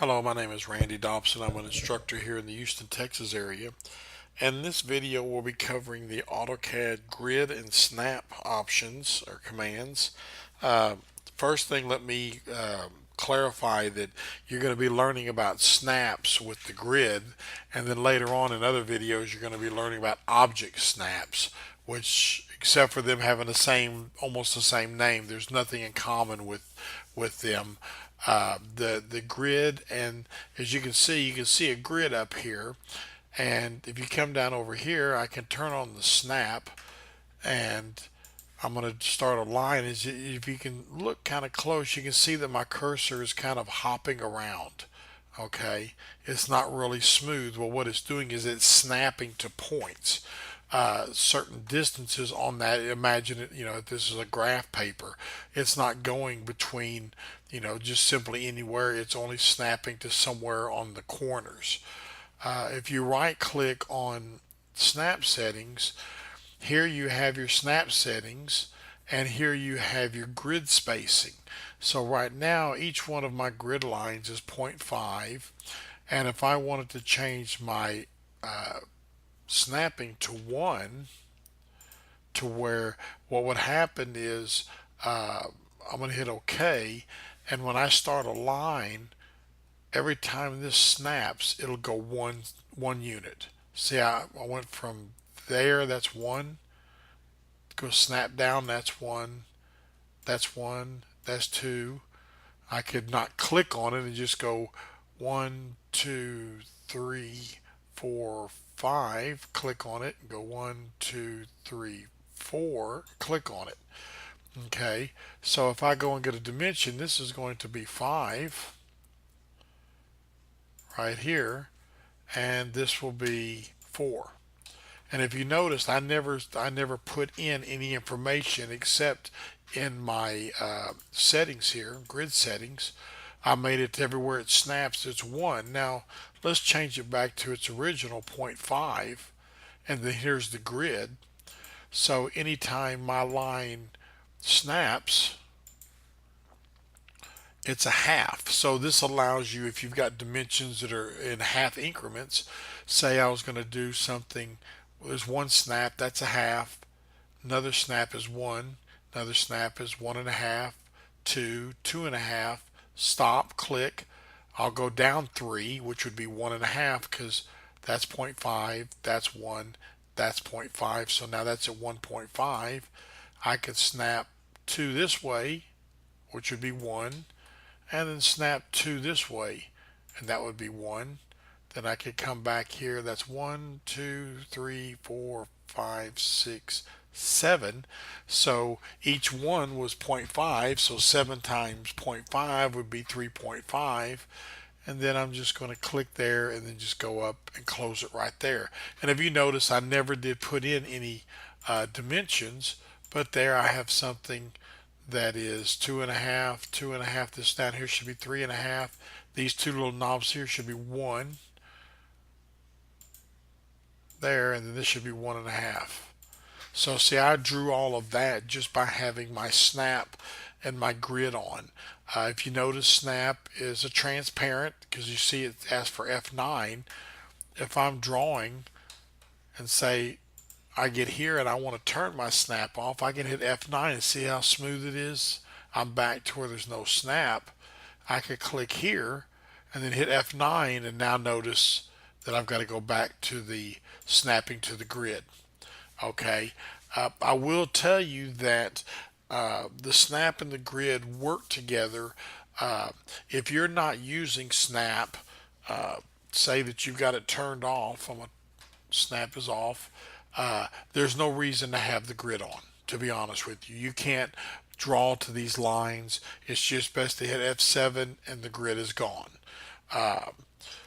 Hello, my name is Randy Dobson. I'm an instructor here in the Houston, Texas area. And in this video, we'll be covering the Autocad grid and snap options or commands. Uh, First thing, let me clarify that you're going to be learning about snaps with the grid, and then later on in other videos, you're going to be learning about object snaps, which, except for them having almost the same name, there's nothing in common with them. The grid, and as you can see a grid up here, and if you come down over here, I can turn on the snap, and I'm going to start a line. If you can look kind of close, you can see that my cursor is kind of hopping around. Okay, it's not really smooth. Well, what it's doing is it's snapping to points, certain distances on that. Imagine it, if this is a graph paper, it's not going between, just simply anywhere. It's only snapping to somewhere on the corners. If you right click on snap settings, here you have your snap settings, and here you have your grid spacing. So right now each one of my grid lines is 0.5, and if I wanted to change my snapping to 1, to where what would happen is I'm going to hit OK, and when I start a line, every time this snaps, it'll go one unit. See, I went from there, that's 1, go snap down, that's 1, that's 1, that's 2. I could not click on it and just go 1, 2, 3, 4, 5, click on it and go 1, 2, 3, 4, click on it. Okay, so if I go and get a dimension, this is going to be 5 right here, and this will be 4. And if you noticed, I never put in any information except in my settings here, grid settings. I made it to everywhere it snaps, it's 1. Now let's change it back to its original 0.5, and then here's the grid. So anytime my line snaps, it's a half. So this allows you, if you've got dimensions that are in half increments, say I was going to do something, there's one snap, that's a half, another snap is 1, another snap is 1.5, 2, 2.5, stop, click. I'll go down 3, which would be 1.5, because that's 0.5, that's 1, that's 0.5, so now that's at 1.5. I could snap 2 this way, which would be 1, and then snap 2 this way, and that would be 1. Then I could come back here, that's 1, 2, 3, 4, 5, 6, 7. So each one was 0.5, so 7 times 0.5 would be 3.5. And then I'm just going to click there and then just go up and close it right there. And if you notice, I never did put in any dimensions, but there I have something that is 2.5, 2.5. This down here should be 3.5. These two little knobs here should be 1 there, and then this should be 1.5. So see, I drew all of that just by having my snap and my grid on. If you notice, snap is a transparent, because you see it asks for F9. If I'm drawing and say I get here and I want to turn my snap off, I can hit F9 and see how smooth it is. I'm back to where there's no snap. I could click here and then hit F9, and now notice that I've got to go back to the snapping to the grid. Okay, I will tell you that the snap and the grid work together. If you're not using snap, say that you've got it turned off, snap is off, there's no reason to have the grid on, to be honest with you. You can't draw to these lines. It's just best to hit F7 and the grid is gone.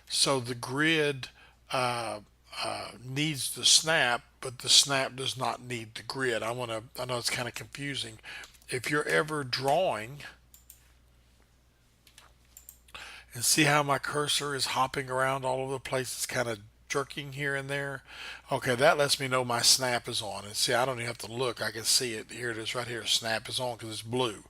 So the grid needs the snap, but the snap does not need the grid. I know it's kind of confusing. If you're ever drawing, and see how my cursor is hopping around all over the place, it's kind of jerking here and there. Okay, that lets me know my snap is on. And see, I don't even have to look. I can see it. Here it is right here. Snap is on because it's blue.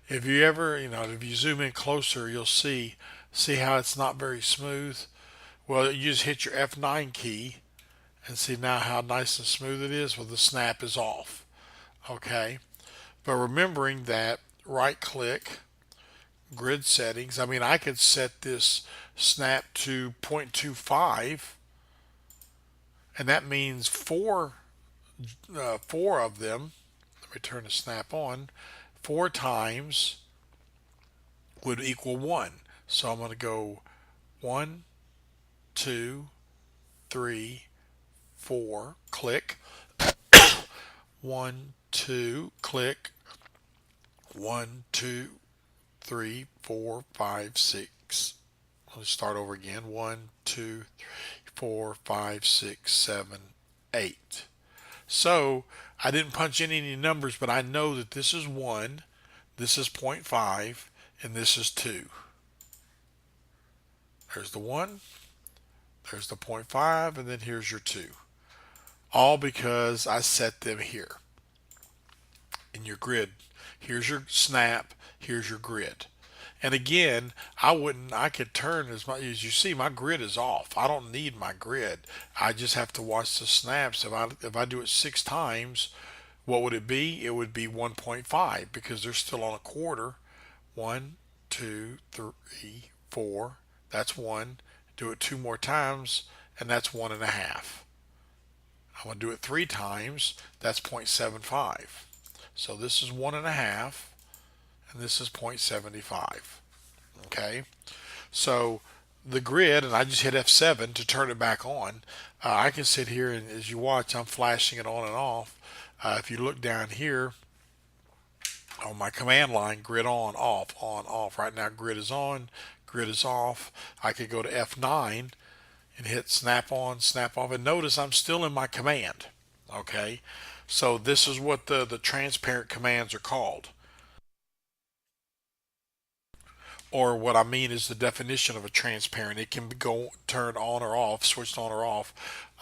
If you ever, if you zoom in closer, you'll see See how it's not very smooth? Well, you just hit your F9 key and see now how nice and smooth it is. Well, the snap is off. Okay. But remembering that right click, grid settings, I mean, I could set this snap to 0.25, and that means four of them. Let me turn the snap on. 4 times would equal 1. So I'm going to go 1, 2, 3, 4, click. 1, 2, click. 1, 2, 3, 4, 5, 6. Let's start over again. 1, 2, 3, 4, 5, 6, 7, 8. So I didn't punch in any numbers, but I know that this is 1, this is 0.5, and this is 2. There's the 1, there's the 0.5, and then here's your 2. All because I set them here in your grid. Here's your snap, here's your grid. And again, I could turn as you see, my grid is off. I don't need my grid. I just have to watch the snaps. If I do it 6 times, what would it be? It would be 1.5 because they're still on a quarter. 1, 2, 3, 4. That's 1. Do it 2 more times, and that's 1.5. I'm going to do it 3 times. That's 0.75. So this is 1.5, and this is 0.75. Okay, so the grid, and I just hit F7 to turn it back on. I can sit here and as you watch, I'm flashing it on and off. If you look down here on my command line, grid on, off. Right now, grid is on, grid is off. I could go to F9 and hit snap on, snap off, and notice I'm still in my command. Okay, so this is what the transparent commands are called. Or what I mean is the definition of a transparent. It can go turned on or off, switched on or off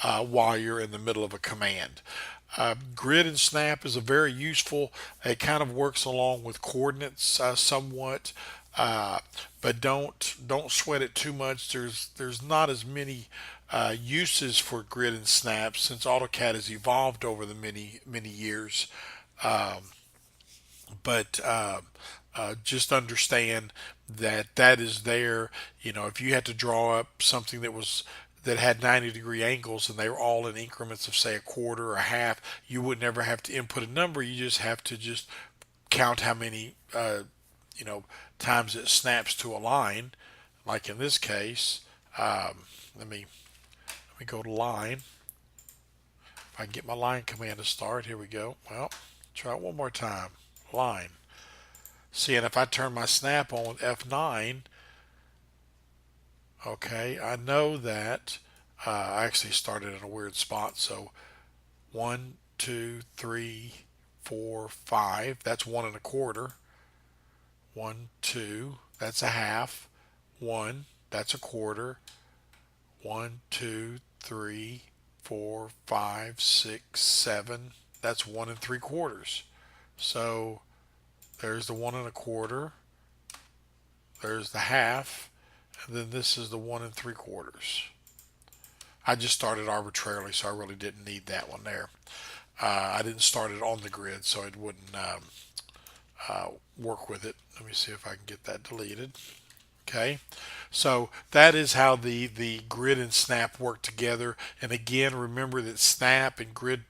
while you're in the middle of a command. Grid and snap is a very useful. It kind of works along with coordinates somewhat, but don't sweat it too much. There's not as many uses for grid and snap since AutoCAD has evolved over the many years. But just understand that that is there. If you had to draw up something that had 90-degree angles and they were all in increments of say a quarter or a half, you would never have to input a number. You just have to just count how many times it snaps to a line. Like in this case, let me go to line. If I can get my line command to start, here we go. Well, try it one more time. Line. See, and if I turn my snap on with F9, okay, I know that I actually started in a weird spot. So 1, 2, 3, 4, 5. That's 1.25. 1, 2. That's a half. 1. That's a quarter. 1, 2, 3, 4, 5, 6, 7. That's 1 3/4. So there's the 1.25. There's the half, and then this is the 1 3/4. I just started arbitrarily, so I really didn't need that one there. I didn't start it on the grid, so it wouldn't work with it. Let me see if I can get that deleted. Okay, so that is how the grid and snap work together. And again, remember that snap and grid,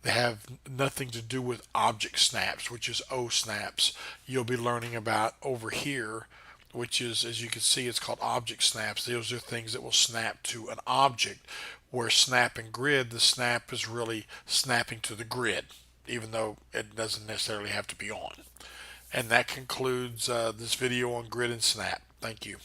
they have nothing to do with object snaps, which is O snaps. You'll be learning about over here, which is, as you can see, it's called object snaps. Those are things that will snap to an object, where snap and grid, the snap is really snapping to the grid, even though it doesn't necessarily have to be on. And that concludes this video on grid and snap. Thank you.